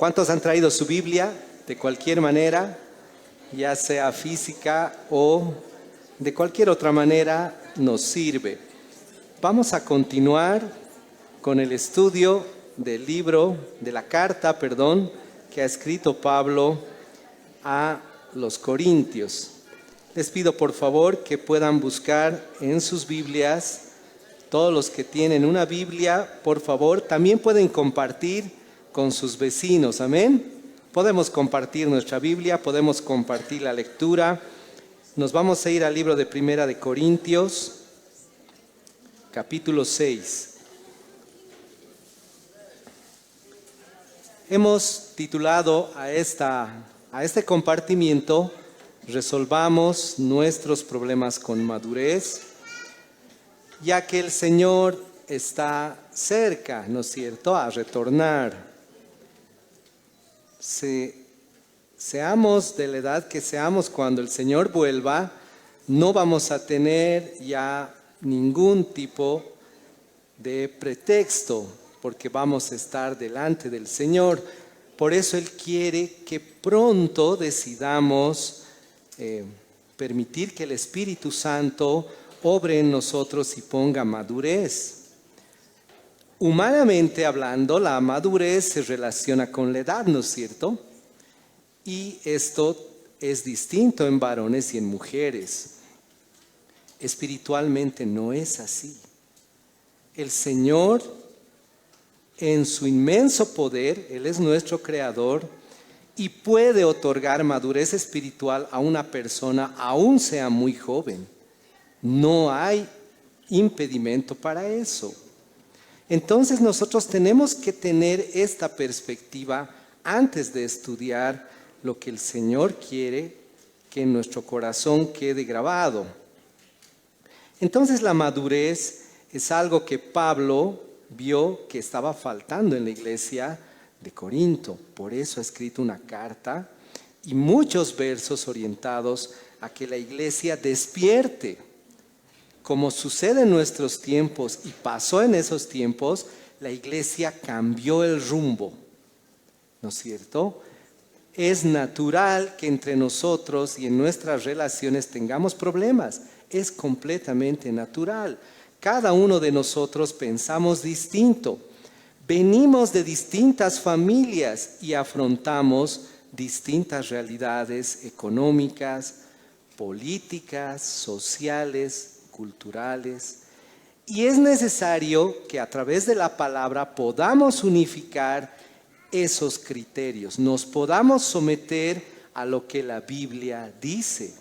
¿Cuántos han traído su Biblia? De cualquier manera, ya sea física o de cualquier otra manera, nos sirve. Vamos a continuar con el estudio del libro, de la carta, que ha escrito Pablo a los Corintios. Les pido por favor que puedan buscar en sus Biblias, todos los que tienen una Biblia, por favor, también pueden compartir con sus vecinos, amén. Podemos compartir nuestra Biblia, podemos compartir la lectura. Nos vamos a ir al libro de Primera de Corintios, capítulo 6. Hemos titulado a este compartimiento, Resolvamos nuestros problemas con madurez, ya que el Señor está cerca, ¿no es cierto?, a retornar. Seamos de la edad que seamos, cuando el Señor vuelva, no vamos a tener ya ningún tipo de pretexto, porque vamos a estar delante del Señor. Por eso Él quiere que pronto decidamos permitir que el Espíritu Santo obre en nosotros y ponga madurez. Humanamente hablando, la madurez se relaciona con la edad, ¿no es cierto? Y esto es distinto en varones y en mujeres. Espiritualmente no es así. El Señor, en su inmenso poder, Él es nuestro Creador y puede otorgar madurez espiritual a una persona, aún sea muy joven. No hay impedimento para eso. Entonces nosotros tenemos que tener esta perspectiva antes de estudiar lo que el Señor quiere que en nuestro corazón quede grabado. Entonces la madurez es algo que Pablo vio que estaba faltando en la iglesia de Corinto. Por eso ha escrito una carta y muchos versos orientados a que la iglesia despierte. Como sucede en nuestros tiempos y pasó en esos tiempos, la iglesia cambió el rumbo, ¿no es cierto? Es natural que entre nosotros y en nuestras relaciones tengamos problemas, es completamente natural. Cada uno de nosotros pensamos distinto, venimos de distintas familias y afrontamos distintas realidades económicas, políticas, sociales, culturales, y es necesario que a través de la palabra podamos unificar esos criterios, nos podamos someter a lo que la Biblia dice.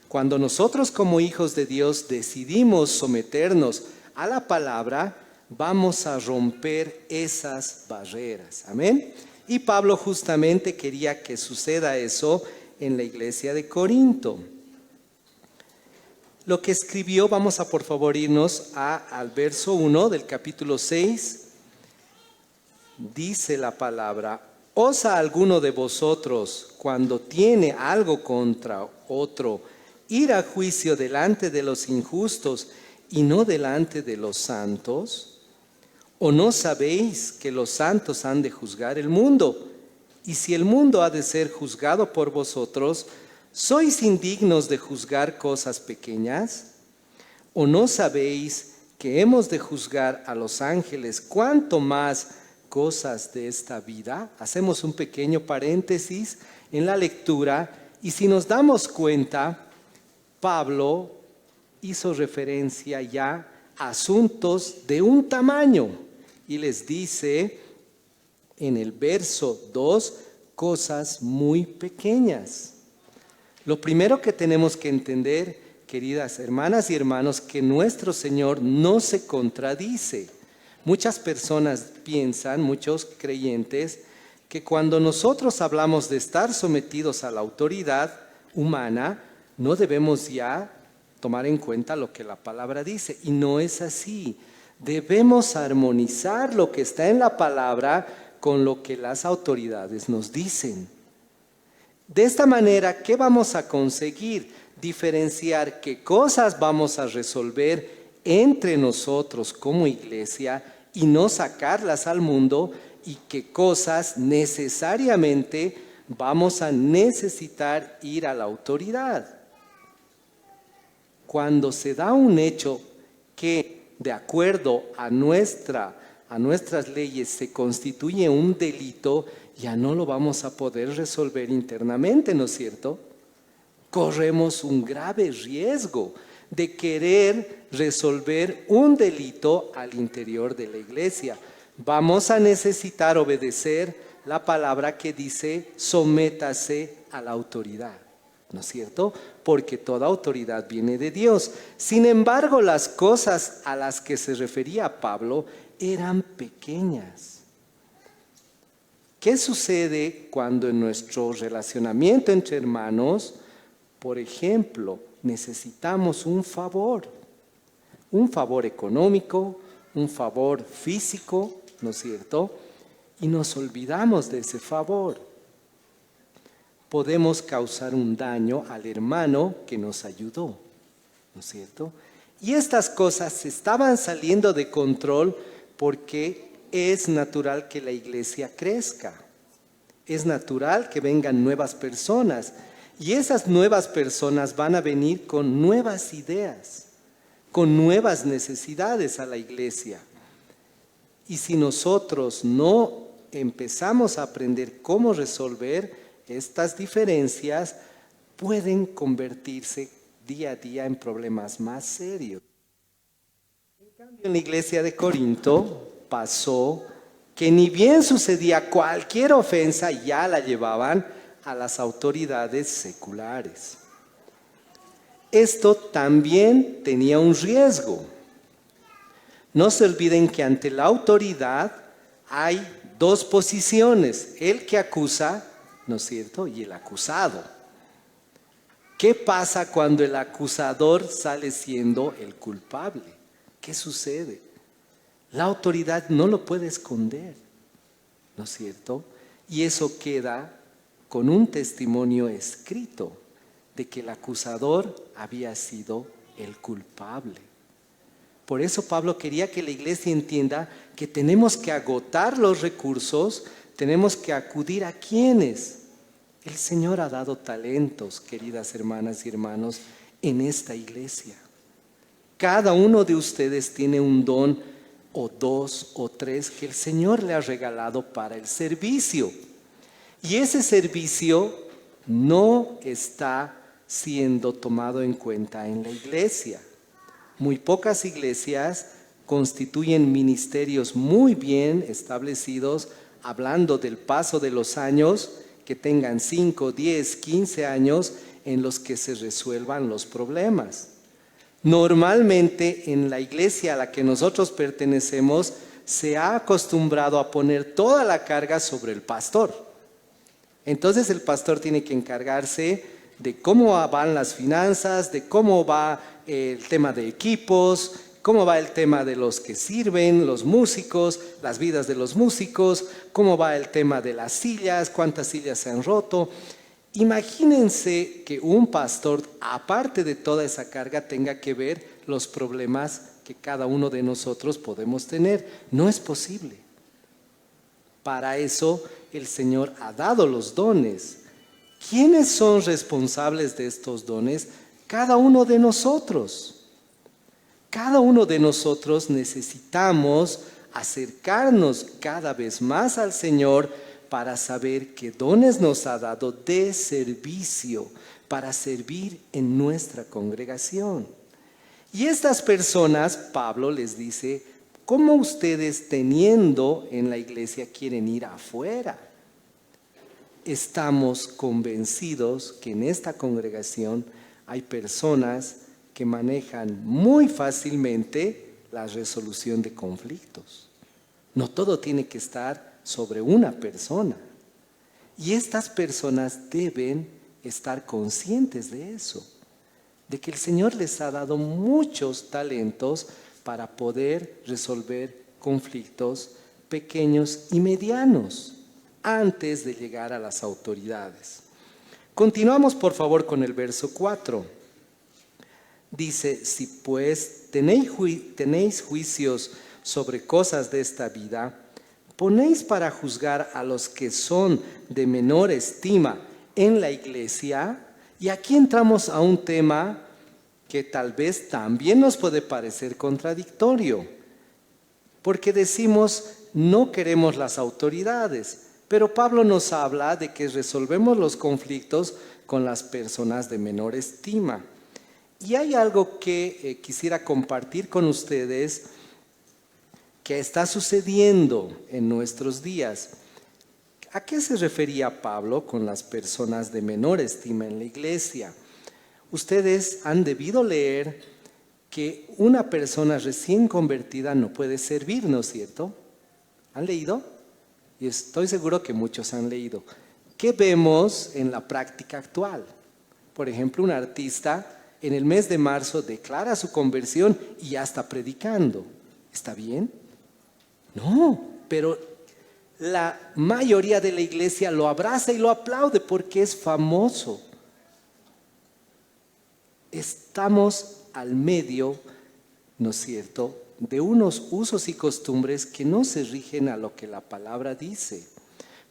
Cuando nosotros como hijos de Dios decidimos someternos a la palabra, vamos a romper esas barreras, amén. Y Pablo justamente quería que suceda eso en la iglesia de Corinto. Lo que escribió, vamos a por favor irnos al verso 1 del capítulo 6. Dice la palabra: ¿osa alguno de vosotros, cuando tiene algo contra otro, ir a juicio delante de los injustos y no delante de los santos? ¿O no sabéis que los santos han de juzgar el mundo? Y si el mundo ha de ser juzgado por vosotros, ¿sois indignos de juzgar cosas pequeñas? ¿O no sabéis que hemos de juzgar a los ángeles, cuánto más cosas de esta vida? Hacemos un pequeño paréntesis en la lectura y si nos damos cuenta, Pablo hizo referencia ya a asuntos de un tamaño y les dice en el verso 2 cosas muy pequeñas. Lo primero que tenemos que entender, queridas hermanas y hermanos, que nuestro Señor no se contradice. Muchas personas piensan, muchos creyentes, que cuando nosotros hablamos de estar sometidos a la autoridad humana, no debemos ya tomar en cuenta lo que la palabra dice. Y no es así. Debemos armonizar lo que está en la palabra con lo que las autoridades nos dicen. De esta manera, ¿qué vamos a conseguir? Diferenciar qué cosas vamos a resolver entre nosotros como iglesia y no sacarlas al mundo, y qué cosas necesariamente vamos a necesitar ir a la autoridad. Cuando se da un hecho que, de acuerdo a nuestras leyes, se constituye un delito, ya no lo vamos a poder resolver internamente, ¿no es cierto? Corremos un grave riesgo de querer resolver un delito al interior de la iglesia. Vamos a necesitar obedecer la palabra que dice sométase a la autoridad, ¿no es cierto? Porque toda autoridad viene de Dios. Sin embargo, las cosas a las que se refería Pablo eran pequeñas. ¿Qué sucede cuando en nuestro relacionamiento entre hermanos, por ejemplo, necesitamos un favor económico, un favor físico, ¿no es cierto? Y nos olvidamos de ese favor? Podemos causar un daño al hermano que nos ayudó, ¿no es cierto? Y estas cosas estaban saliendo de control porque es natural que la iglesia crezca. Es natural que vengan nuevas personas. Y esas nuevas personas van a venir con nuevas ideas, con nuevas necesidades a la iglesia. Y si nosotros no empezamos a aprender cómo resolver estas diferencias, pueden convertirse día a día en problemas más serios. En cambio, en la iglesia de Corinto pasó que ni bien sucedía cualquier ofensa, ya la llevaban a las autoridades seculares. Esto también tenía un riesgo. No se olviden que ante la autoridad hay dos posiciones, el que acusa, ¿no es cierto?, y el acusado. ¿Qué pasa cuando el acusador sale siendo el culpable? ¿Qué sucede? La autoridad no lo puede esconder, ¿no es cierto? Y eso queda con un testimonio escrito de que el acusador había sido el culpable. Por eso Pablo quería que la iglesia entienda que tenemos que agotar los recursos, tenemos que acudir a quienes. El Señor ha dado talentos, queridas hermanas y hermanos, en esta iglesia. Cada uno de ustedes tiene un don o dos o tres que el Señor le ha regalado para el servicio. Y ese servicio no está siendo tomado en cuenta en la iglesia. Muy pocas iglesias constituyen ministerios muy bien establecidos, hablando del paso de los años, que tengan 5, 10, 15 años en los que se resuelvan los problemas. Normalmente en la iglesia a la que nosotros pertenecemos se ha acostumbrado a poner toda la carga sobre el pastor. Entonces el pastor tiene que encargarse de cómo van las finanzas, de cómo va el tema de equipos, cómo va el tema de los que sirven, los músicos, las vidas de los músicos, cómo va el tema de las sillas, cuántas sillas se han roto. Imagínense que un pastor, aparte de toda esa carga, tenga que ver los problemas que cada uno de nosotros podemos tener. No es posible. Para eso el Señor ha dado los dones. ¿Quiénes son responsables de estos dones? Cada uno de nosotros. Cada uno de nosotros necesitamos acercarnos cada vez más al Señor para saber qué dones nos ha dado de servicio para servir en nuestra congregación. Y estas personas, Pablo les dice, ¿cómo ustedes teniendo en la iglesia quieren ir afuera? Estamos convencidos que en esta congregación hay personas que manejan muy fácilmente la resolución de conflictos. No todo tiene que estar sobre una persona. Y estas personas deben estar conscientes de eso, de que el Señor les ha dado muchos talentos para poder resolver conflictos pequeños y medianos antes de llegar a las autoridades. Continuamos por favor con el verso 4. Dice, si pues tenéis juicios sobre cosas de esta vida, ¿ponéis para juzgar a los que son de menor estima en la iglesia? Y aquí entramos a un tema que tal vez también nos puede parecer contradictorio, porque decimos, no queremos las autoridades, pero Pablo nos habla de que resolvemos los conflictos con las personas de menor estima. Y hay algo que quisiera compartir con ustedes que está sucediendo en nuestros días. ¿A qué se refería Pablo con las personas de menor estima en la iglesia? Ustedes han debido leer que una persona recién convertida no puede servir, ¿no es cierto? ¿Han leído? Y estoy seguro que muchos han leído. ¿Qué vemos en la práctica actual? Por ejemplo, un artista en el mes de marzo declara su conversión y ya está predicando. ¿Está bien? No, pero la mayoría de la iglesia lo abraza y lo aplaude porque es famoso. Estamos al medio, ¿no es cierto?, de unos usos y costumbres que no se rigen a lo que la palabra dice.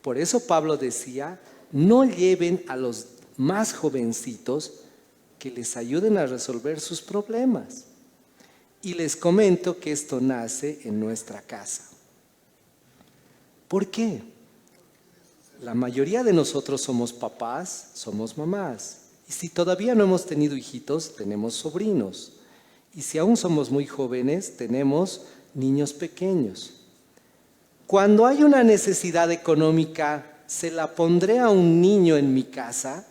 Por eso Pablo decía, no lleven a los más jovencitos que les ayuden a resolver sus problemas. Y les comento que esto nace en nuestra casa. ¿Por qué? La mayoría de nosotros somos papás, somos mamás. Y si todavía no hemos tenido hijitos, tenemos sobrinos. Y si aún somos muy jóvenes, tenemos niños pequeños. Cuando hay una necesidad económica, ¿se la pondré a un niño en mi casa?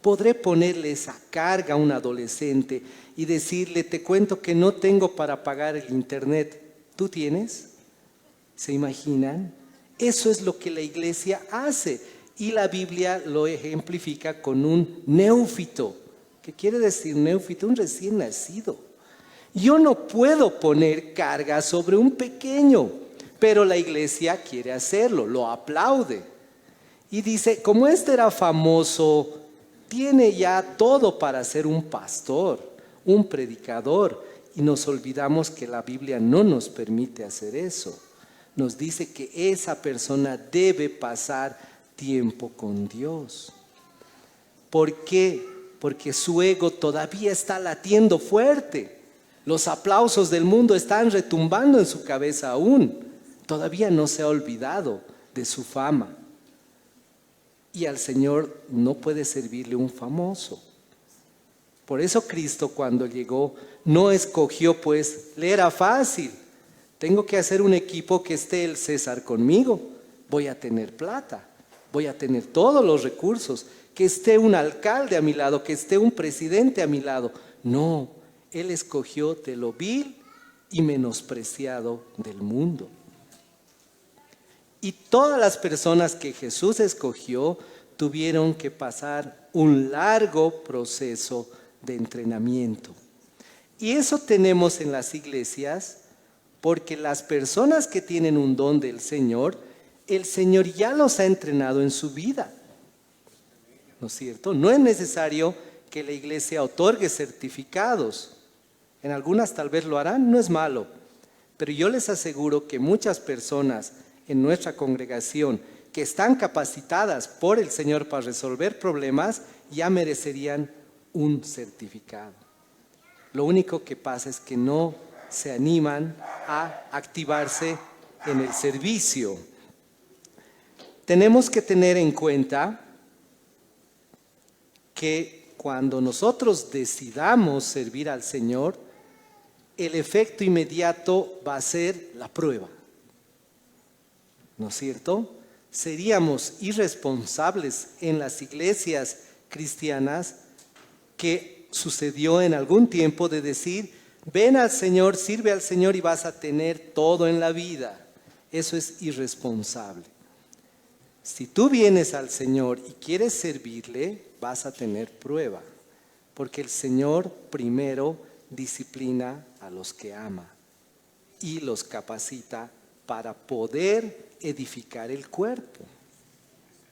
¿Podré ponerle esa carga a un adolescente y decirle, te cuento que no tengo para pagar el internet? ¿Tú tienes? ¿Se imaginan? Eso es lo que la iglesia hace. Y la Biblia lo ejemplifica con un neófito. ¿Qué quiere decir neófito? Un recién nacido. Yo no puedo poner carga sobre un pequeño, pero la iglesia quiere hacerlo, lo aplaude. Y dice, como este era famoso, tiene ya todo para ser un pastor, un predicador. Y nos olvidamos que la Biblia no nos permite hacer eso. Nos dice que esa persona debe pasar tiempo con Dios. ¿Por qué? Porque su ego todavía está latiendo fuerte. Los aplausos del mundo están retumbando en su cabeza aún. Todavía no se ha olvidado de su fama. Y al Señor no puede servirle un famoso. Por eso Cristo cuando llegó no escogió, pues le era fácil. Tengo que hacer un equipo que esté el César conmigo. Voy a tener plata. Voy a tener todos los recursos. Que esté un alcalde a mi lado, que esté un presidente a mi lado. No, Él escogió de lo vil y menospreciado del mundo. Y todas las personas que Jesús escogió tuvieron que pasar un largo proceso de entrenamiento. Y eso tenemos en las iglesias porque las personas que tienen un don del Señor, el Señor ya los ha entrenado en su vida. ¿No es cierto? No es necesario que la iglesia otorgue certificados. En algunas tal vez lo harán, no es malo. Pero yo les aseguro que muchas personas en nuestra congregación que están capacitadas por el Señor para resolver problemas ya merecerían un certificado. Lo único que pasa es que no se animan a activarse en el servicio. Tenemos que tener en cuenta que cuando nosotros decidamos servir al Señor, el efecto inmediato va a ser la prueba. ¿No es cierto? Seríamos irresponsables en las iglesias cristianas que sucedió en algún tiempo de decir, ven al Señor, sirve al Señor y vas a tener todo en la vida. Eso es irresponsable. Si tú vienes al Señor y quieres servirle, vas a tener prueba, porque el Señor primero disciplina a los que ama y los capacita para poder edificar el cuerpo,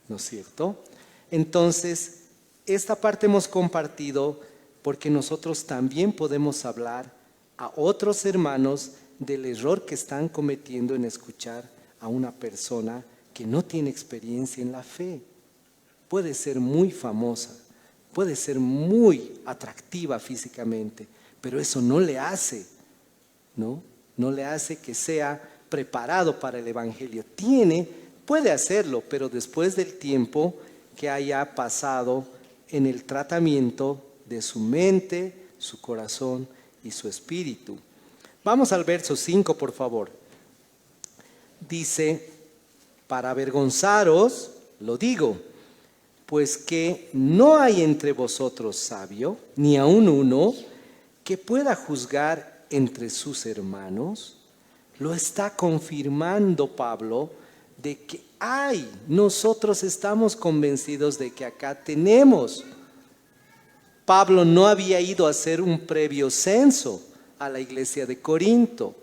¿no es cierto? Entonces, esta parte hemos compartido porque nosotros también podemos hablar a otros hermanos del error que están cometiendo en escuchar a una persona que no tiene experiencia en la fe. Puede ser muy famosa, puede ser muy atractiva físicamente, pero eso no le hace, no le hace que sea preparado para el Evangelio. Puede hacerlo, pero después del tiempo que haya pasado en el tratamiento de su mente, su corazón y su espíritu. Vamos al verso 5, por favor. Dice, para avergonzaros, lo digo, pues que no hay entre vosotros sabio, ni aun uno, que pueda juzgar entre sus hermanos. Lo está confirmando Pablo de que nosotros estamos convencidos de que acá tenemos. Pablo no había ido a hacer un previo censo a la iglesia de Corinto.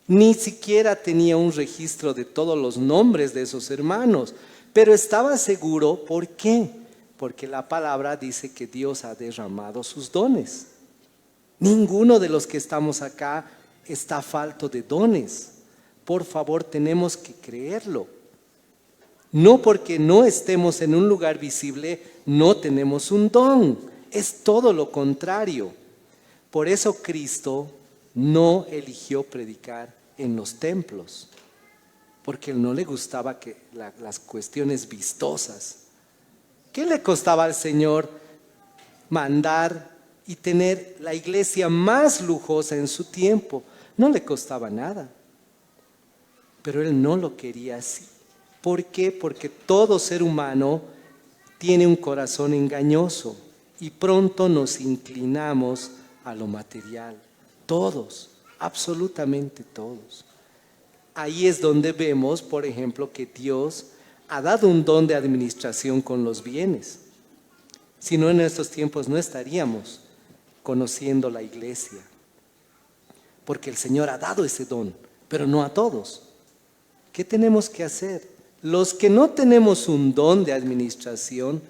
Ni siquiera tenía un registro de todos los nombres de esos hermanos, pero estaba seguro. ¿Por qué? Porque la palabra dice que Dios ha derramado sus dones. Ninguno de los que estamos acá está falto de dones. Por favor, tenemos que creerlo. No porque no estemos en un lugar visible, no tenemos un don. Es todo lo contrario. Por eso Cristo no eligió predicar en los templos, porque no le gustaba las cuestiones vistosas. ¿Qué le costaba al Señor mandar y tener la iglesia más lujosa en su tiempo? No le costaba nada, pero Él no lo quería así. ¿Por qué? Porque todo ser humano tiene un corazón engañoso y pronto nos inclinamos a lo material. Todos, absolutamente todos. Ahí es donde vemos, por ejemplo, que Dios ha dado un don de administración con los bienes. Si no, en estos tiempos no estaríamos conociendo la iglesia. Porque el Señor ha dado ese don, pero no a todos. ¿Qué tenemos que hacer? Los que no tenemos un don de administración,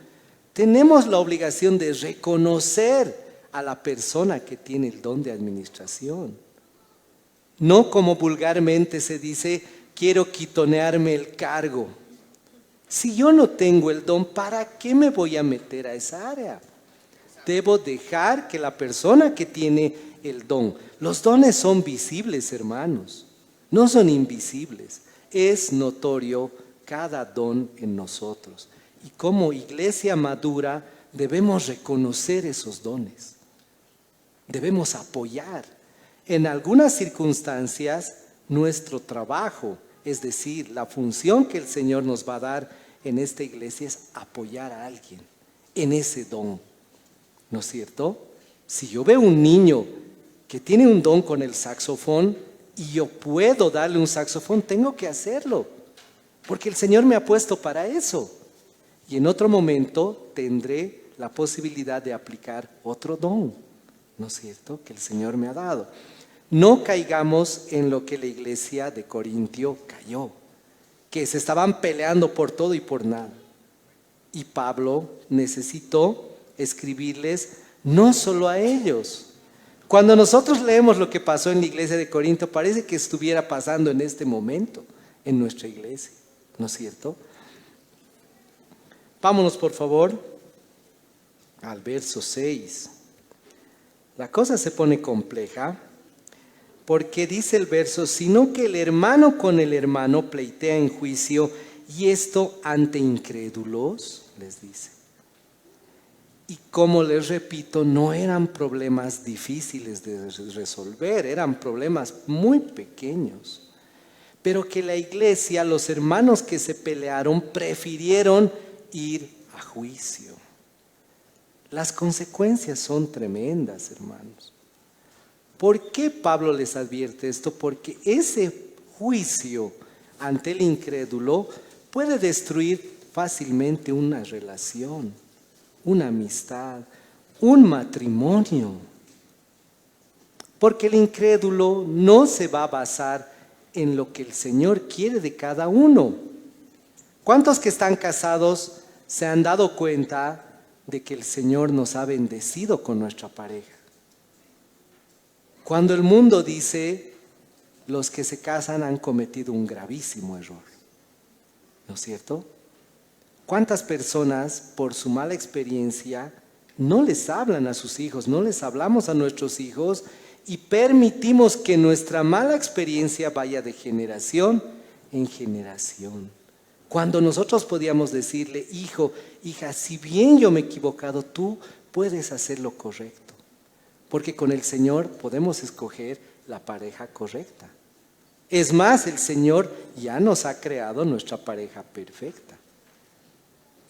tenemos la obligación de reconocer a la persona que tiene el don de administración. No como vulgarmente se dice, quiero quitonearme el cargo. Si yo no tengo el don, ¿para qué me voy a meter a esa área? Debo dejar que la persona que tiene el don, los dones son visibles, hermanos, no son invisibles. Es notorio cada don en nosotros. Y como iglesia madura debemos reconocer esos dones. Debemos apoyar. En algunas circunstancias, nuestro trabajo, es decir, la función que el Señor nos va a dar en esta iglesia es apoyar a alguien en ese don. ¿No es cierto? Si yo veo un niño que tiene un don con el saxofón y yo puedo darle un saxofón, tengo que hacerlo, porque el Señor me ha puesto para eso. Y en otro momento tendré la posibilidad de aplicar otro don, ¿no es cierto?, que el Señor me ha dado. No caigamos en lo que la iglesia de Corintio cayó, que se estaban peleando por todo y por nada. Y Pablo necesitó escribirles no solo a ellos. Cuando nosotros leemos lo que pasó en la iglesia de Corinto, parece que estuviera pasando en este momento en nuestra iglesia, ¿no es cierto? Vámonos por favor al verso 6. La cosa se pone compleja porque dice el verso, sino que el hermano con el hermano pleitea en juicio, y esto ante incrédulos, les dice. Y como les repito, no eran problemas difíciles de resolver, eran problemas muy pequeños. Pero que la iglesia, los hermanos que se pelearon, prefirieron ir a juicio. Las consecuencias son tremendas, hermanos. ¿Por qué Pablo les advierte esto? Porque ese juicio ante el incrédulo puede destruir fácilmente una relación, una amistad, un matrimonio. Porque el incrédulo no se va a basar en lo que el Señor quiere de cada uno. ¿Cuántos que están casados se han dado cuenta de que el Señor nos ha bendecido con nuestra pareja? Cuando el mundo dice, los que se casan han cometido un gravísimo error, ¿no es cierto? ¿Cuántas personas por su mala experiencia no les hablan a sus hijos, no les hablamos a nuestros hijos y permitimos que nuestra mala experiencia vaya de generación en generación? Cuando nosotros podíamos decirle, hijo, hija, si bien yo me he equivocado, tú puedes hacer lo correcto. Porque con el Señor podemos escoger la pareja correcta. Es más, el Señor ya nos ha creado nuestra pareja perfecta.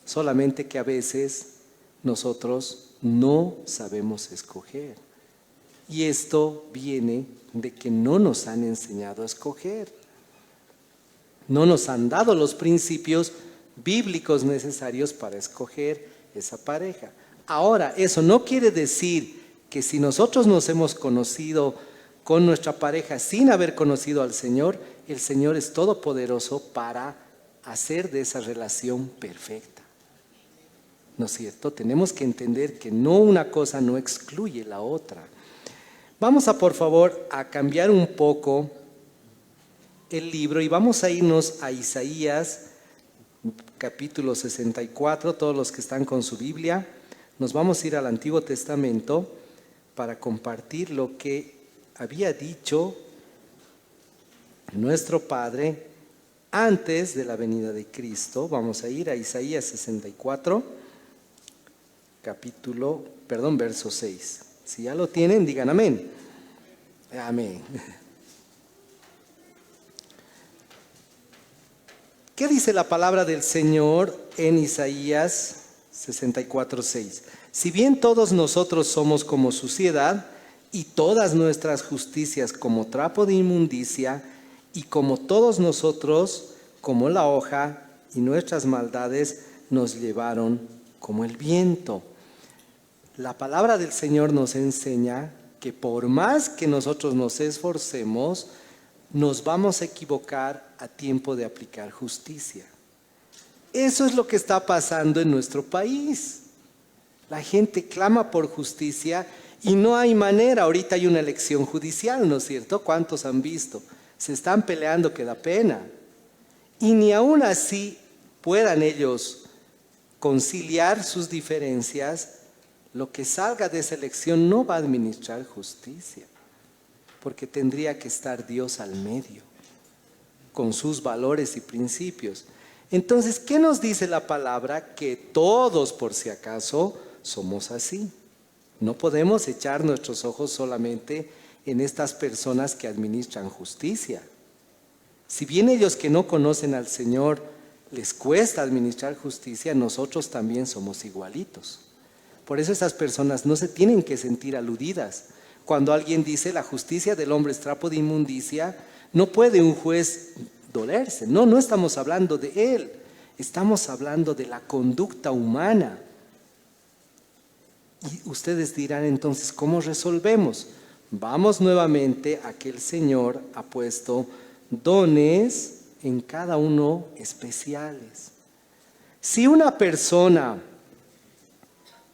Solamente que a veces nosotros no sabemos escoger. Y esto viene de que no nos han enseñado a escoger. No nos han dado los principios bíblicos necesarios para escoger esa pareja. Ahora, eso no quiere decir que si nosotros nos hemos conocido con nuestra pareja sin haber conocido al Señor, el Señor es todopoderoso para hacer de esa relación perfecta. ¿No es cierto? Tenemos que entender que no una cosa no excluye la otra. Vamos a, por favor, a cambiar un poco el libro y vamos a irnos a Isaías, capítulo 64, todos los que están con su Biblia. Nos vamos a ir al Antiguo Testamento para compartir lo que había dicho nuestro Padre antes de la venida de Cristo. Vamos a ir a Isaías 64, verso 6. Si ya lo tienen, digan amén. Amén. ¿Qué dice la palabra del Señor en Isaías 64, 6? Si bien todos nosotros somos como suciedad, y todas nuestras justicias como trapo de inmundicia, y como todos nosotros como la hoja, y nuestras maldades nos llevaron como el viento. La palabra del Señor nos enseña que por más que nosotros nos esforcemos, nos vamos a equivocar a tiempo de aplicar justicia. Eso es lo que está pasando en nuestro país. La gente clama por justicia y no hay manera. Ahorita hay una elección judicial, ¿no es cierto? ¿Cuántos han visto? Se están peleando que da pena. Y ni aún así puedan ellos conciliar sus diferencias. Lo que salga de esa elección no va a administrar justicia, porque tendría que estar Dios al medio, con sus valores y principios. Entonces, ¿qué nos dice la palabra? Que todos, por si acaso, somos así. No podemos echar nuestros ojos solamente en estas personas que administran justicia. Si bien ellos que no conocen al Señor les cuesta administrar justicia, nosotros también somos igualitos. Por eso esas personas no se tienen que sentir aludidas. Cuando alguien dice la justicia del hombre es trapo de inmundicia, no puede un juez dolerse. No, no estamos hablando de él. Estamos hablando de la conducta humana. Y ustedes dirán entonces, ¿cómo resolvemos? Vamos nuevamente a que el Señor ha puesto dones en cada uno especiales. Si una persona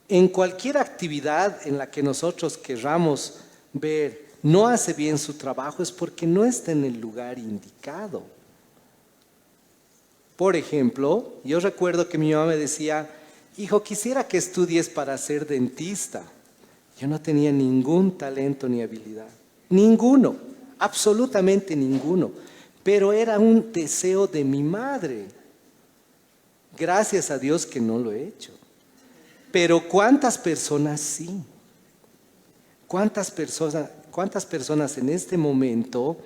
en cualquier actividad en la que nosotros querramos ver no hace bien su trabajo, es porque no está en el lugar indicado. Por ejemplo, yo recuerdo que mi mamá me decía, hijo, quisiera que estudies para ser dentista. Yo no tenía ningún talento ni habilidad, ninguno, absolutamente ninguno, pero era un deseo de mi madre. Gracias a Dios que no lo he hecho. Pero ¿cuántas personas sí? ¿Cuántas personas en este momento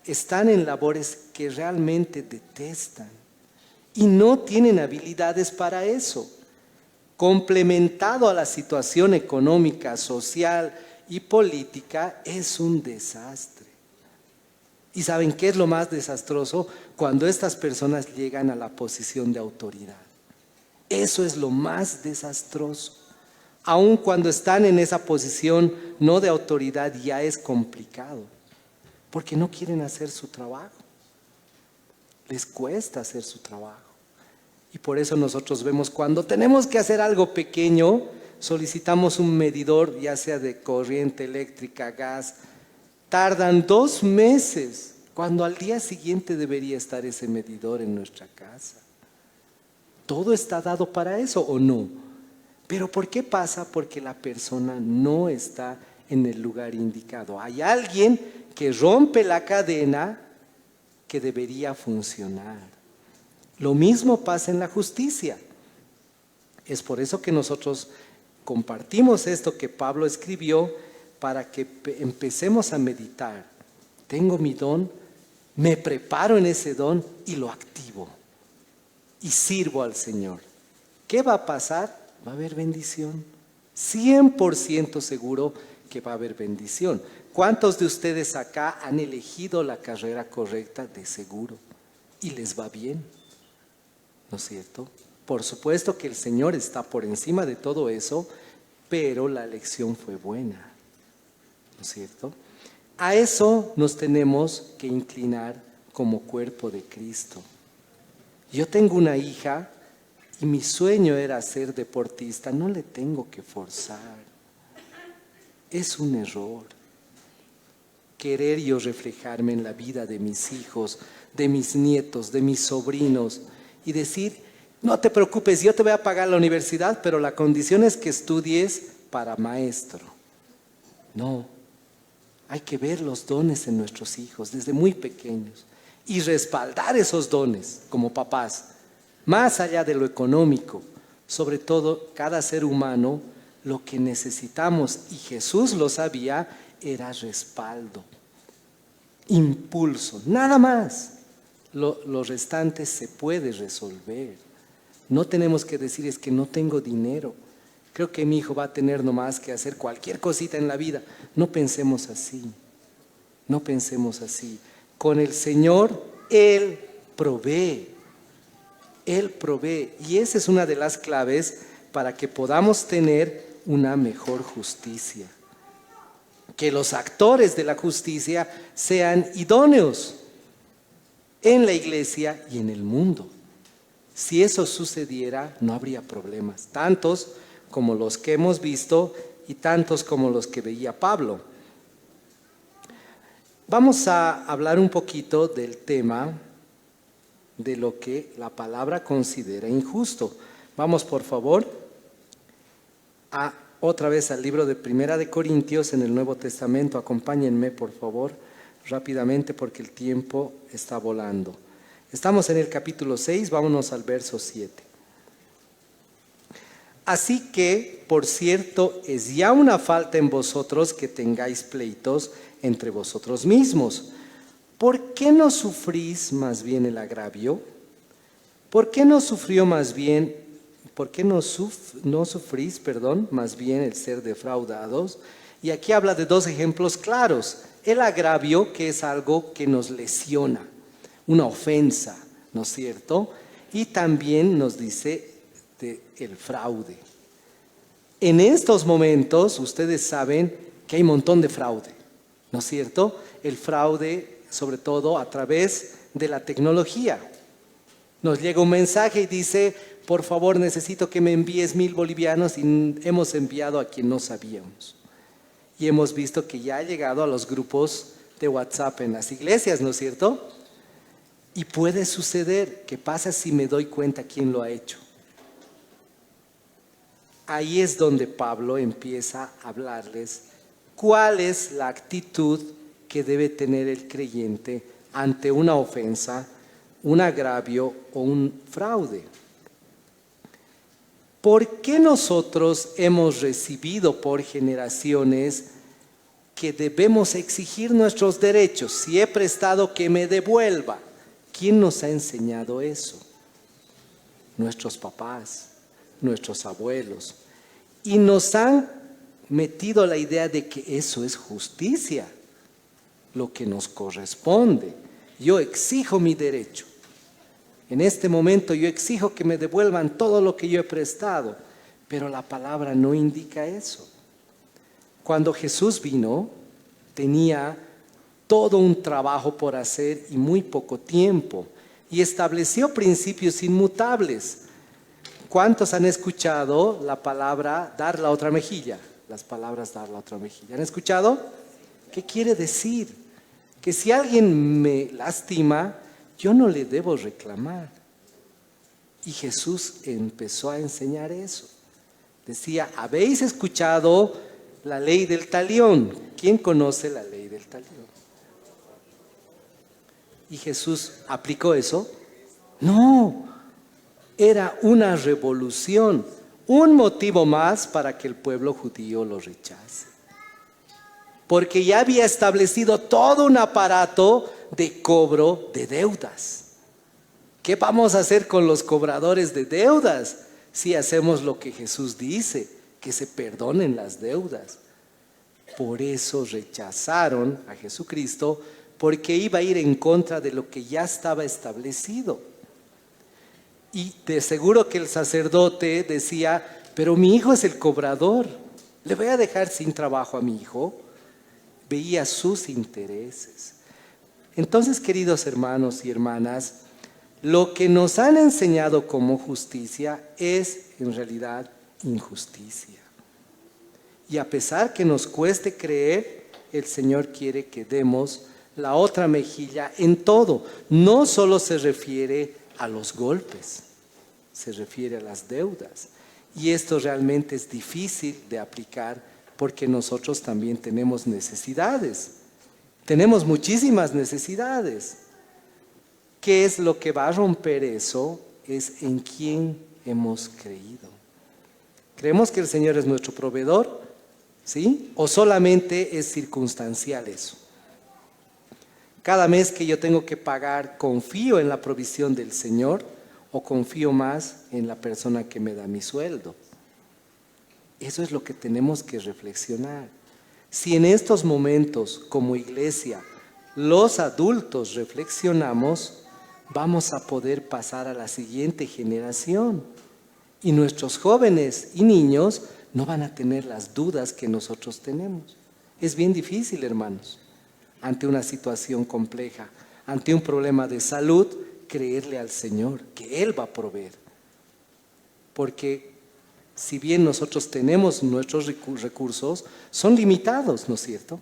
están en labores que realmente detestan y no tienen habilidades para eso? Complementado a la situación económica, social y política, es un desastre. ¿Y saben qué es lo más desastroso? Cuando estas personas llegan a la posición de autoridad. Eso es lo más desastroso. Aun cuando están en esa posición no de autoridad, ya es complicado, porque no quieren hacer su trabajo. Les cuesta hacer su trabajo. Y por eso nosotros vemos cuando tenemos que hacer algo pequeño, solicitamos un medidor, ya sea de corriente eléctrica, gas. Tardan 2 meses cuando al día siguiente debería estar ese medidor en nuestra casa? ¿Todo está dado para eso o no? ¿Pero por qué pasa? Porque la persona no está en el lugar indicado. Hay alguien que rompe la cadena que debería funcionar. Lo mismo pasa en la justicia. Es por eso que nosotros compartimos esto que Pablo escribió, para que empecemos a meditar. Tengo mi don, me preparo en ese don y lo activo. Y sirvo al Señor. ¿Qué va a pasar? Va a haber bendición. 100% seguro que va a haber bendición. ¿Cuántos de ustedes acá han elegido la carrera correcta? De seguro. Y les va bien. ¿No es cierto? Por supuesto que el Señor está por encima de todo eso, pero la elección fue buena. ¿No es cierto? A eso nos tenemos que inclinar como cuerpo de Cristo. Yo tengo una hija y mi sueño era ser deportista. No le tengo que forzar. Es un error. Querer yo reflejarme en la vida de mis hijos, de mis nietos, de mis sobrinos y decir, no te preocupes, yo te voy a pagar la universidad, pero la condición es que estudies para maestro. No, hay que ver los dones en nuestros hijos desde muy pequeños y respaldar esos dones como papás, más allá de lo económico. Sobre todo, cada ser humano, lo que necesitamos, y Jesús lo sabía, era respaldo, impulso, nada más. Lo restante se puede resolver. No tenemos que decir, es que no tengo dinero. Creo que mi hijo va a tener nomás que hacer cualquier cosita en la vida. No pensemos así. No pensemos así. Con el Señor, Él provee. Él provee. Y esa es una de las claves para que podamos tener una mejor justicia. Que los actores de la justicia sean idóneos en la iglesia y en el mundo. Si eso sucediera, no habría problemas, tantos como los que hemos visto y tantos como los que veía Pablo. Vamos a hablar un poquito del tema de lo que la palabra considera injusto. Vamos, por favor, otra vez al libro de Primera de Corintios en el Nuevo Testamento. Acompáñenme, por favor, rápidamente porque el tiempo está volando. Estamos en el capítulo 6, vámonos al verso 7. Así que, por cierto, es ya una falta en vosotros que tengáis pleitos entre vosotros mismos. ¿Por qué no sufrís más bien el agravio? ¿Por qué no sufrís más bien el ser defraudados? Y aquí habla de dos ejemplos claros. El agravio, que es algo que nos lesiona, una ofensa, ¿no es cierto? Y también nos dice el fraude. En estos momentos, ustedes saben que hay un montón de fraude, ¿no es cierto? El fraude, sobre todo a través de la tecnología. Nos llega un mensaje y dice, por favor, necesito que me envíes 1,000 bolivianos, y hemos enviado a quien no sabíamos. Y hemos visto que ya ha llegado a los grupos de WhatsApp en las iglesias, ¿no es cierto? Y puede suceder. ¿Qué pasa si me doy cuenta quién lo ha hecho? Ahí es donde Pablo empieza a hablarles cuál es la actitud que debe tener el creyente ante una ofensa, un agravio o un fraude. ¿Por qué nosotros hemos recibido por generaciones que debemos exigir nuestros derechos? Si he prestado, que me devuelva. ¿Quién nos ha enseñado eso? Nuestros papás, nuestros abuelos. Y nos han metido la idea de que eso es justicia, lo que nos corresponde. Yo exijo mi derecho. En este momento yo exijo que me devuelvan todo lo que yo he prestado, pero la palabra no indica eso. Cuando Jesús vino, tenía todo un trabajo por hacer y muy poco tiempo, y estableció principios inmutables. ¿Cuántos han escuchado la palabra dar la otra mejilla? Las palabras dar la otra mejilla. ¿Han escuchado? ¿Qué quiere decir? que si alguien me lastima, yo no le debo reclamar. Y Jesús empezó a enseñar eso. Decía, habéis escuchado la ley del talión. ¿Quién conoce la ley del talión? ¿Y Jesús aplicó eso? No, era una revolución, un motivo más para que el pueblo judío lo rechace. Porque ya había establecido todo un aparato de cobro de deudas. ¿Qué vamos a hacer con los cobradores de deudas si hacemos lo que Jesús dice, que se perdonen las deudas? Por eso rechazaron a Jesucristo, porque iba a ir en contra de lo que ya estaba establecido. Y de seguro que el sacerdote decía, pero mi hijo es el cobrador, ¿le voy a dejar sin trabajo a mi hijo? Veía sus intereses. Entonces, queridos hermanos y hermanas, lo que nos han enseñado como justicia es en realidad injusticia. Y a pesar que nos cueste creer, el Señor quiere que demos la otra mejilla en todo. No solo se refiere a los golpes, se refiere a las deudas. Y esto realmente es difícil de aplicar porque nosotros también tenemos necesidades. Tenemos muchísimas necesidades. ¿Qué es lo que va a romper eso? Es en quién hemos creído. ¿Creemos que el Señor es nuestro proveedor? ¿Sí? ¿O solamente es circunstancial eso? Cada mes que yo tengo que pagar, ¿confío en la provisión del Señor o confío más en la persona que me da mi sueldo? Eso es lo que tenemos que reflexionar. Si en estos momentos, como iglesia, los adultos reflexionamos, vamos a poder pasar a la siguiente generación. Y nuestros jóvenes y niños no van a tener las dudas que nosotros tenemos. Es bien difícil, hermanos, ante una situación compleja, ante un problema de salud, creerle al Señor, que Él va a proveer. Porque si bien nosotros tenemos nuestros recursos, son limitados, ¿no es cierto?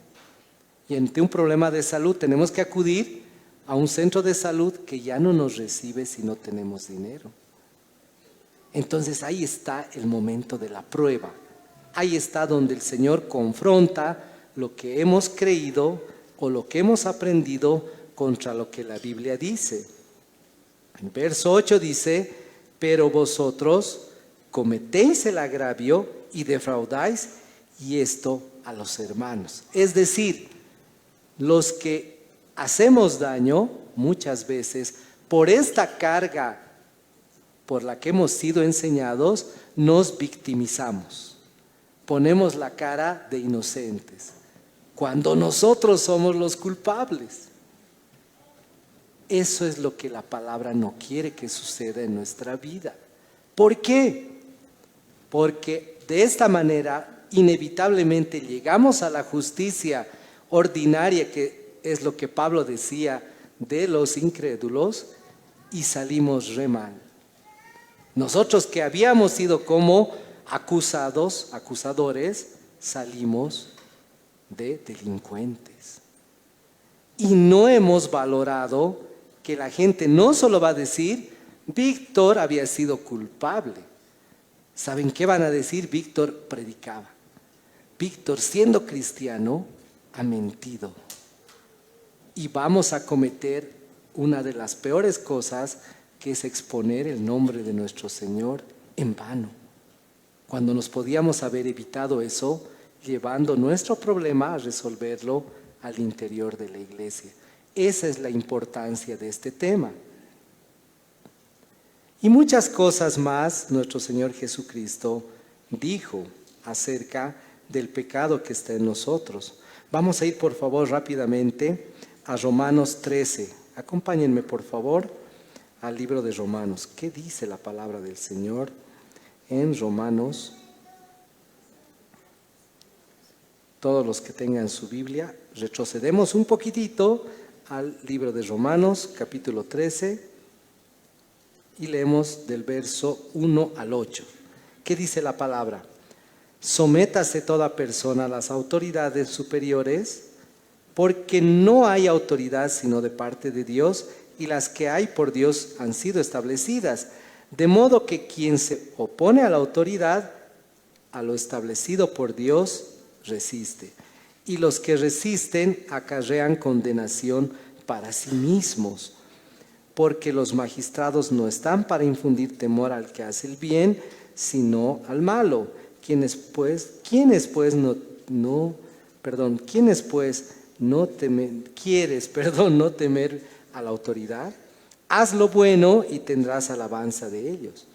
Y ante un problema de salud tenemos que acudir a un centro de salud que ya no nos recibe si no tenemos dinero. Entonces ahí está el momento de la prueba. Ahí está donde el Señor confronta lo que hemos creído o lo que hemos aprendido contra lo que la Biblia dice. En verso 8 dice, pero vosotros cometéis el agravio y defraudáis, y esto a los hermanos. Es decir, los que hacemos daño muchas veces por esta carga por la que hemos sido enseñados, nos victimizamos. Ponemos la cara de inocentes, cuando nosotros somos los culpables. Eso es lo que la palabra no quiere que suceda en nuestra vida. ¿Por qué? Porque de esta manera inevitablemente llegamos a la justicia ordinaria, que es lo que Pablo decía de los incrédulos, y salimos re mal. Nosotros que habíamos sido como acusadores, salimos de delincuentes. Y no hemos valorado que la gente no solo va a decir, Víctor había sido culpable. ¿Saben qué van a decir? Víctor predicaba. Víctor, siendo cristiano, ha mentido. Y vamos a cometer una de las peores cosas, que es exponer el nombre de nuestro Señor en vano. Cuando nos podíamos haber evitado eso, llevando nuestro problema a resolverlo al interior de la iglesia. Esa es la importancia de este tema. Y muchas cosas más nuestro Señor Jesucristo dijo acerca del pecado que está en nosotros. Vamos a ir por favor rápidamente a Romanos 13. Acompáñenme por favor al libro de Romanos. ¿Qué dice la palabra del Señor en Romanos? Todos los que tengan su Biblia, retrocedemos un poquitito al libro de Romanos, capítulo 13, y leemos del verso 1 al 8. ¿Qué dice la palabra? Sométase toda persona a las autoridades superiores, porque no hay autoridad sino de parte de Dios, y las que hay por Dios han sido establecidas. De modo que quien se opone a la autoridad, a lo establecido por Dios, resiste. Y los que resisten acarrean condenación para sí mismos, porque los magistrados no están para infundir temor al que hace el bien, sino al malo. ¿Quiénes pues no temer a la autoridad? Haz lo bueno y tendrás alabanza de ellos,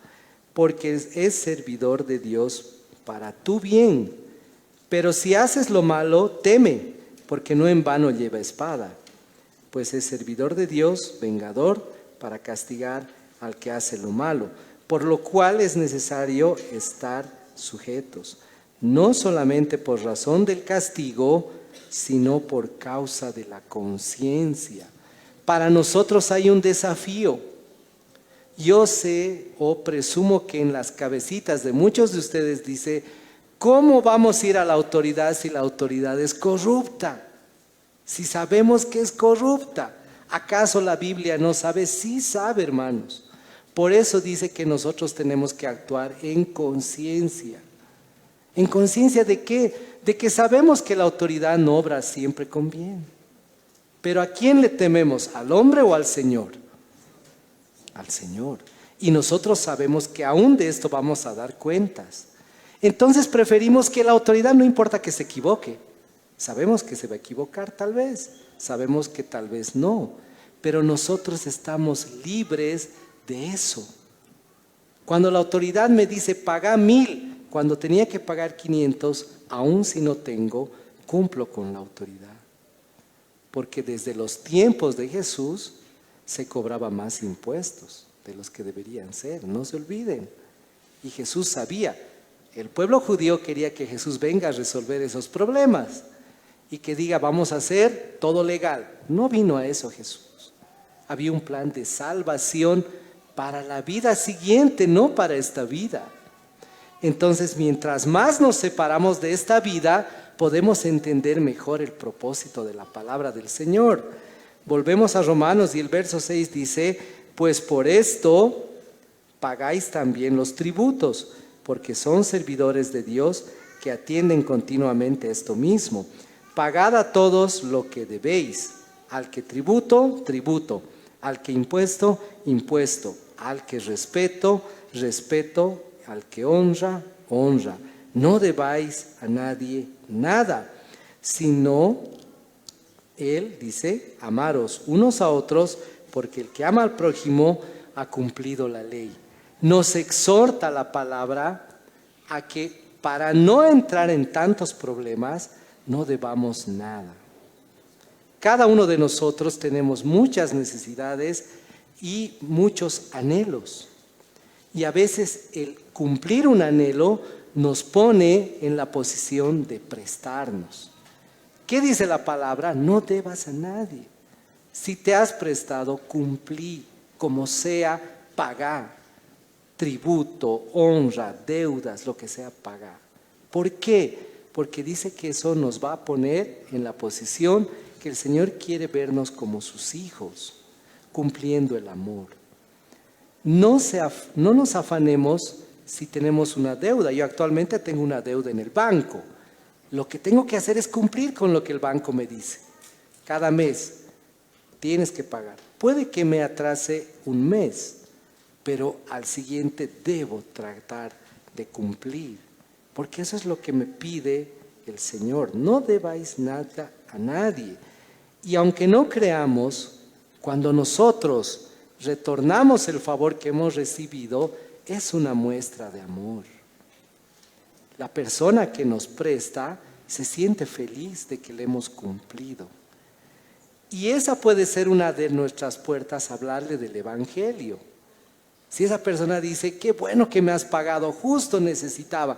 porque es servidor de Dios para tu bien. Pero si haces lo malo, teme, porque no en vano lleva espada, pues es servidor de Dios, vengador, para castigar al que hace lo malo, por lo cual es necesario estar sujetos, no solamente por razón del castigo, sino por causa de la conciencia. Para nosotros hay un desafío. Yo sé o presumo que en las cabecitas de muchos de ustedes dice, ¿cómo vamos a ir a la autoridad si la autoridad es corrupta? Si sabemos que es corrupta. ¿Acaso la Biblia no sabe? Sí sabe, hermanos. Por eso dice que nosotros tenemos que actuar en conciencia. ¿En conciencia de qué? De que sabemos que la autoridad no obra siempre con bien. Pero ¿a quién le tememos? ¿Al hombre o al Señor? Al Señor. Y nosotros sabemos que aún de esto vamos a dar cuentas. Entonces preferimos que la autoridad, no importa que se equivoque. Sabemos que se va a equivocar tal vez. Sabemos que tal vez no. Pero nosotros estamos libres de eso. Cuando la autoridad me dice paga 1,000, cuando tenía que pagar 500, aún si no tengo, cumplo con la autoridad. Porque desde los tiempos de Jesús se cobraba más impuestos de los que deberían ser, no se olviden. Y Jesús sabía, el pueblo judío quería que Jesús venga a resolver esos problemas y que diga vamos a hacer todo legal. No vino a eso Jesús. Había un plan de salvación para la vida siguiente, no para esta vida. Entonces, mientras más nos separamos de esta vida, podemos entender mejor el propósito de la palabra del Señor. Volvemos a Romanos y el verso 6 dice, pues por esto pagáis también los tributos, porque son servidores de Dios que atienden continuamente esto mismo. Pagad a todos lo que debéis, al que tributo, tributo, al que impuesto, impuesto, al que respeto, respeto, al que honra, honra. No debáis a nadie nada, sino él dice, amaros unos a otros, porque el que ama al prójimo ha cumplido la ley. Nos exhorta la palabra a que para no entrar en tantos problemas, no debamos nada. Cada uno de nosotros tenemos muchas necesidades y muchos anhelos. Y a veces el cumplir un anhelo nos pone en la posición de prestarnos. ¿Qué dice la palabra? No debas a nadie. Si te has prestado, cumplí, como sea, pagá. Tributo, honra, deudas, lo que sea, pagá. ¿Por qué? Porque dice que eso nos va a poner en la posición que el Señor quiere vernos como sus hijos, cumpliendo el amor. No nos afanemos si tenemos una deuda. Yo actualmente tengo una deuda en el banco. Lo que tengo que hacer es cumplir con lo que el banco me dice. Cada mes tienes que pagar. Puede que me atrase un mes, pero al siguiente debo tratar de cumplir, porque eso es lo que me pide el Señor. No debáis nada a nadie. Y aunque no creamos, cuando nosotros retornamos el favor que hemos recibido, es una muestra de amor. La persona que nos presta se siente feliz de que le hemos cumplido. Y esa puede ser una de nuestras puertas a hablarle del Evangelio. Si esa persona dice, qué bueno que me has pagado, justo necesitaba,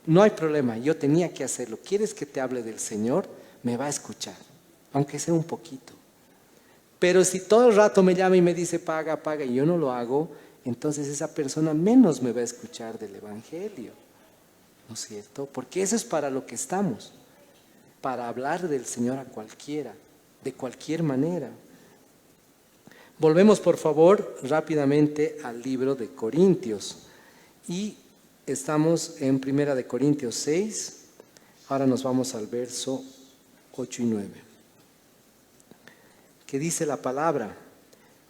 no hay problema, yo tenía que hacerlo. ¿Quieres que te hable del Señor? Me va a escuchar, aunque sea un poquito. Pero si todo el rato me llama y me dice, paga, paga, y yo no lo hago, entonces esa persona menos me va a escuchar del Evangelio. ¿No es cierto? Porque eso es para lo que estamos. para hablar del Señor a cualquiera, de cualquier manera. Volvemos por favor rápidamente al libro de Corintios y estamos en 1 Corintios 6, ahora nos vamos al verso 8 y 9, que dice la palabra: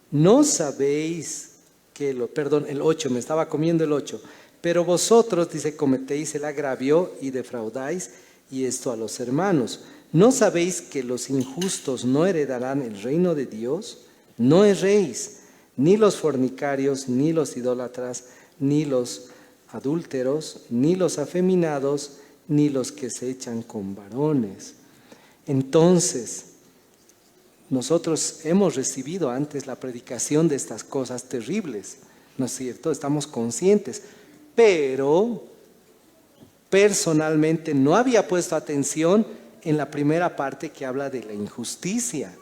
no sabéis que el 8, me estaba comiendo el 8, pero vosotros, dice, cometéis el agravio y defraudáis, y esto a los hermanos. ¿No sabéis que los injustos no heredarán el reino de Dios? No erréis, ni los fornicarios, ni los idólatras, ni los adúlteros, ni los afeminados, ni los que se echan con varones. Entonces, nosotros hemos recibido antes la predicación de estas cosas terribles, ¿no es cierto? Estamos conscientes, pero personalmente no había puesto atención en la primera parte que habla de la injusticia.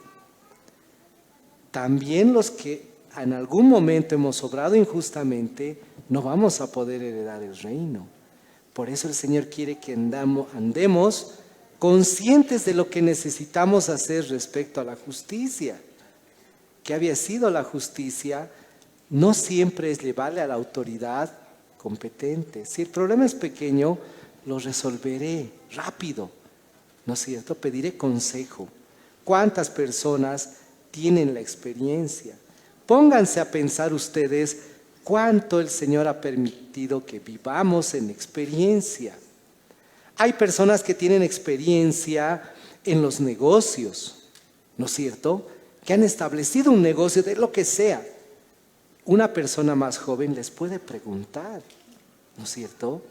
También los que en algún momento hemos obrado injustamente, no vamos a poder heredar el reino. Por eso el Señor quiere que andemos conscientes de lo que necesitamos hacer respecto a la justicia. ¿Qué había sido la justicia? No siempre es llevarle a la autoridad competente. Si el problema es pequeño, lo resolveré rápido, ¿no es cierto? Pediré consejo. ¿Cuántas personas tienen la experiencia? Pónganse a pensar ustedes cuánto el Señor ha permitido que vivamos en experiencia. Hay personas que tienen experiencia en los negocios, ¿no es cierto? Que han establecido un negocio de lo que sea. Una persona más joven les puede preguntar, ¿no es cierto?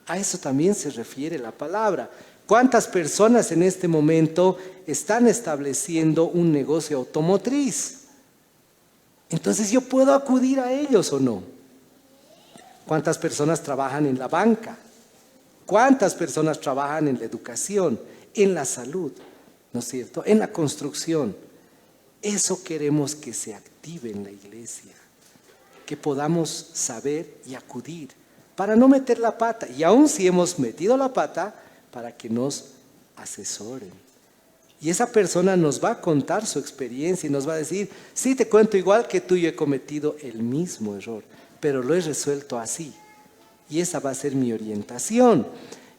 A eso también se refiere la palabra. ¿Cuántas personas en este momento están estableciendo un negocio automotriz? Entonces yo puedo acudir a ellos o no. ¿Cuántas personas trabajan en la banca? ¿Cuántas personas trabajan en la educación, en la salud, ¿no es cierto? En la construcción. Eso queremos que se active en la iglesia, que podamos saber y acudir para no meter la pata. Y aun si hemos metido la pata, para que nos asesoren. Y esa persona nos va a contar su experiencia y nos va a decir: sí, te cuento, igual que tú, yo he cometido el mismo error, pero lo he resuelto así. Y esa va a ser mi orientación.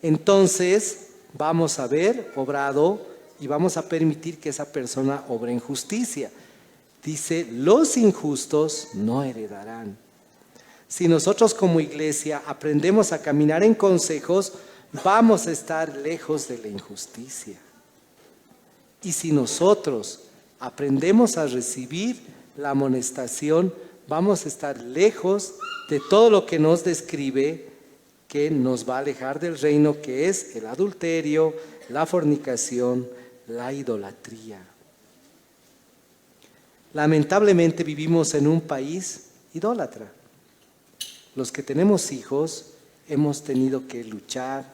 Entonces, vamos a ver obrado y vamos a permitir que esa persona obre en justicia. Dice: los injustos no heredarán. Si nosotros como iglesia aprendemos a caminar en consejos, vamos a estar lejos de la injusticia. Y si nosotros aprendemos a recibir la amonestación, vamos a estar lejos de todo lo que nos describe que nos va a alejar del reino, que es el adulterio, la fornicación, la idolatría. Lamentablemente vivimos en un país idólatra. Los que tenemos hijos hemos tenido que luchar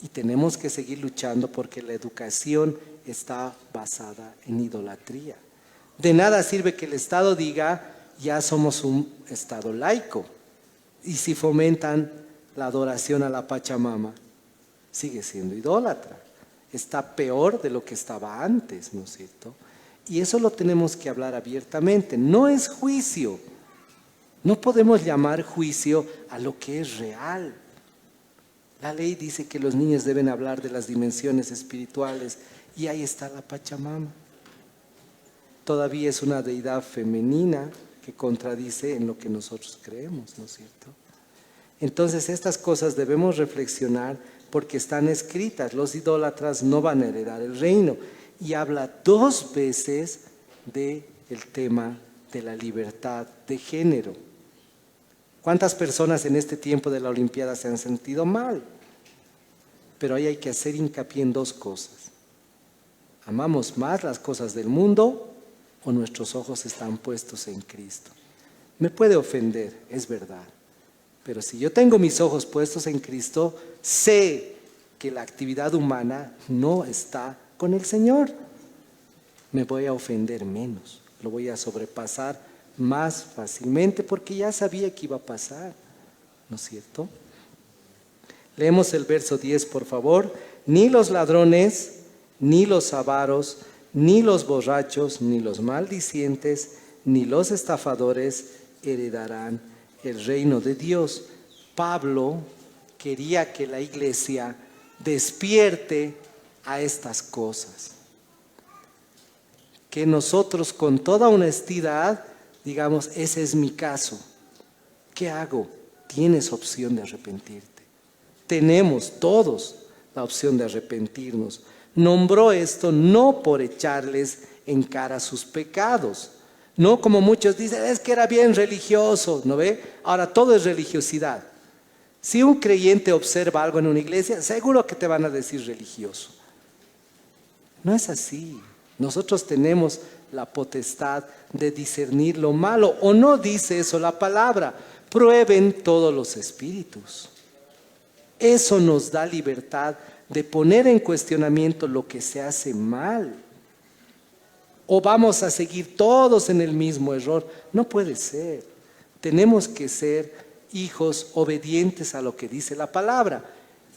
y tenemos que seguir luchando porque la educación está basada en idolatría. De nada sirve que el Estado diga: ya somos un Estado laico. Y si fomentan la adoración a la Pachamama, sigue siendo idólatra. Está peor de lo que estaba antes, ¿no es cierto? Y eso lo tenemos que hablar abiertamente. No es juicio. No podemos llamar juicio a lo que es real. La ley dice que los niños deben hablar de las dimensiones espirituales y ahí está la Pachamama. Todavía es una deidad femenina que contradice en lo que nosotros creemos, ¿no es cierto? Entonces estas cosas debemos reflexionar porque están escritas. Los idólatras no van a heredar el reino. Y habla 2 veces del tema de la libertad de género. ¿Cuántas personas en este tiempo de la Olimpiada se han sentido mal? Pero ahí hay que hacer hincapié en 2 cosas. ¿Amamos más las cosas del mundo o nuestros ojos están puestos en Cristo? Me puede ofender, es verdad. Pero si yo tengo mis ojos puestos en Cristo, sé que la actividad humana no está con el Señor. Me voy a ofender menos, lo voy a sobrepasar más fácilmente porque ya sabía que iba a pasar, ¿no es cierto? Leemos el verso 10, por favor. Ni los ladrones, ni los avaros, ni los borrachos, ni los maldicientes, ni los estafadores heredarán el reino de Dios. Pablo quería que la iglesia despierte a estas cosas. Que nosotros con toda honestidad digamos, ese es mi caso. ¿Qué hago? Tienes opción de arrepentirte. Tenemos todos la opción de arrepentirnos. Nombró esto no por echarles en cara sus pecados, no como muchos dicen, es que era bien religioso, ¿no ve? Ahora todo es religiosidad. Si un creyente observa algo en una iglesia, seguro que te van a decir religioso. No es así. Nosotros tenemos la potestad de discernir lo malo, o no dice eso la palabra. Prueben todos los espíritus. Eso nos da libertad de poner en cuestionamiento lo que se hace mal. ¿O vamos a seguir todos en el mismo error? No puede ser. Tenemos que ser hijos obedientes a lo que dice la palabra.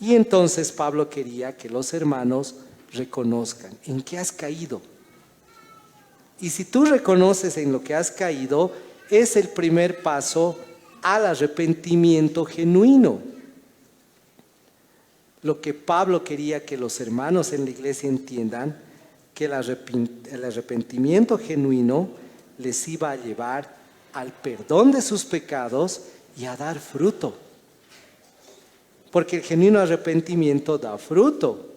Y entonces Pablo quería que los hermanos reconozcan en qué has caído. Y si tú reconoces en lo que has caído, es el primer paso al arrepentimiento genuino. Lo que Pablo quería que los hermanos en la iglesia entiendan, que el arrepentimiento genuino les iba a llevar al perdón de sus pecados y a dar fruto. Porque el genuino arrepentimiento da fruto.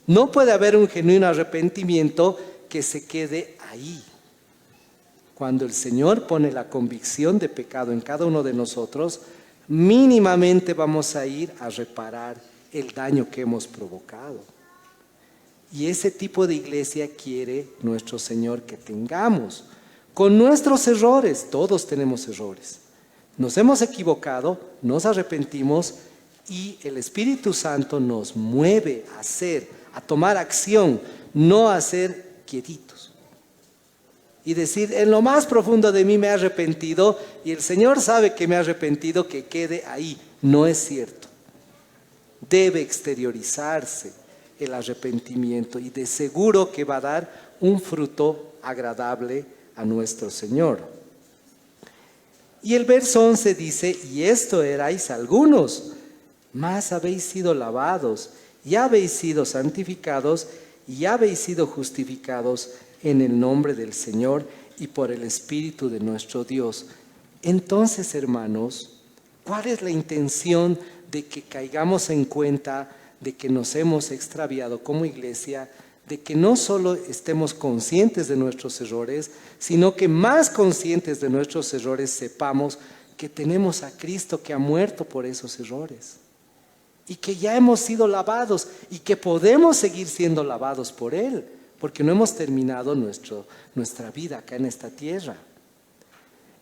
No puede haber un genuino arrepentimiento que se quede ahí. Cuando el Señor pone la convicción de pecado en cada uno de nosotros, mínimamente vamos a ir a reparar el daño que hemos provocado. Y ese tipo de iglesia quiere nuestro Señor que tengamos. Con nuestros errores, todos tenemos errores. Nos hemos equivocado, nos arrepentimos y el Espíritu Santo nos mueve a hacer, a tomar acción, no a ser quietitos. Y decir, en lo más profundo de mí me he arrepentido y el Señor sabe que me he arrepentido, que quede ahí. No es cierto. Debe exteriorizarse el arrepentimiento y de seguro que va a dar un fruto agradable a nuestro Señor. Y el verso 11 dice, y esto erais algunos, mas habéis sido lavados, y habéis sido santificados, y habéis sido justificados en el nombre del Señor y por el Espíritu de nuestro Dios. Entonces, hermanos, ¿cuál es la intención de que caigamos en cuenta de que nos hemos extraviado como iglesia? De que no solo estemos conscientes de nuestros errores, sino que más conscientes de nuestros errores sepamos que tenemos a Cristo que ha muerto por esos errores y que ya hemos sido lavados y que podemos seguir siendo lavados por Él, porque no hemos terminado nuestra vida acá en esta tierra.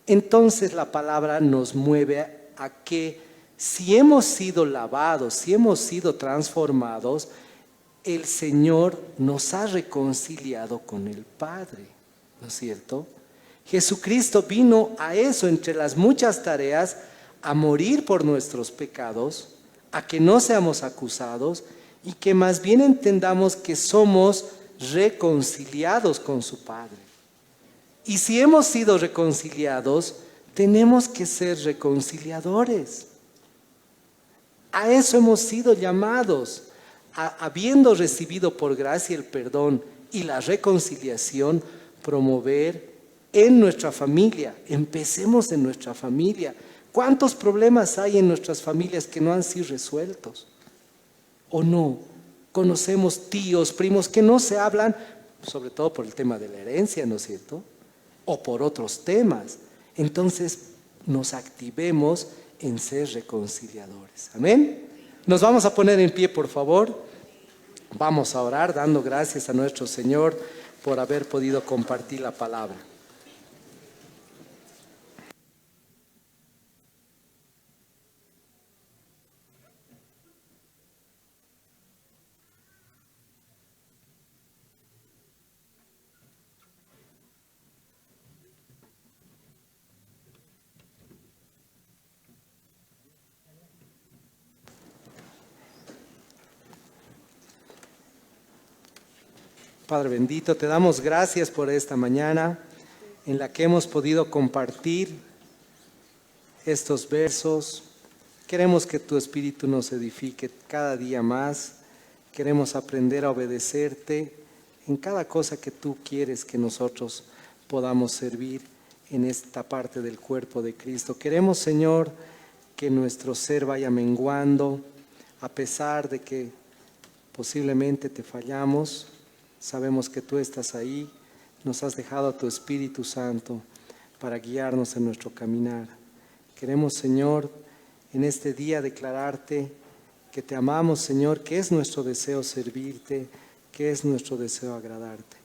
Entonces la palabra nos mueve a que si hemos sido lavados, si hemos sido transformados, el Señor nos ha reconciliado con el Padre, ¿no es cierto? Jesucristo vino a eso, entre las muchas tareas, a morir por nuestros pecados, a que no seamos acusados y que más bien entendamos que somos reconciliados con su Padre. Y si hemos sido reconciliados, tenemos que ser reconciliadores. A eso hemos sido llamados. Habiendo recibido por gracia el perdón y la reconciliación, promover en nuestra familia. Empecemos en nuestra familia. ¿Cuántos problemas hay en nuestras familias que no han sido resueltos? ¿O no? Conocemos tíos, primos que no se hablan, sobre todo por el tema de la herencia, ¿no es cierto? O por otros temas. Entonces, nos activemos en ser reconciliadores. Amén. Nos vamos a poner en pie, por favor. Vamos a orar dando gracias a nuestro Señor por haber podido compartir la palabra. Padre bendito, te damos gracias por esta mañana en la que hemos podido compartir estos versos. Queremos que tu Espíritu nos edifique cada día más. Queremos aprender a obedecerte en cada cosa que tú quieres que nosotros podamos servir en esta parte del cuerpo de Cristo. Queremos, Señor, que nuestro ser vaya menguando, a pesar de que posiblemente te fallamos. Sabemos que tú estás ahí, nos has dejado a tu Espíritu Santo para guiarnos en nuestro caminar. Queremos, Señor, en este día declararte que te amamos, Señor, que es nuestro deseo servirte, que es nuestro deseo agradarte.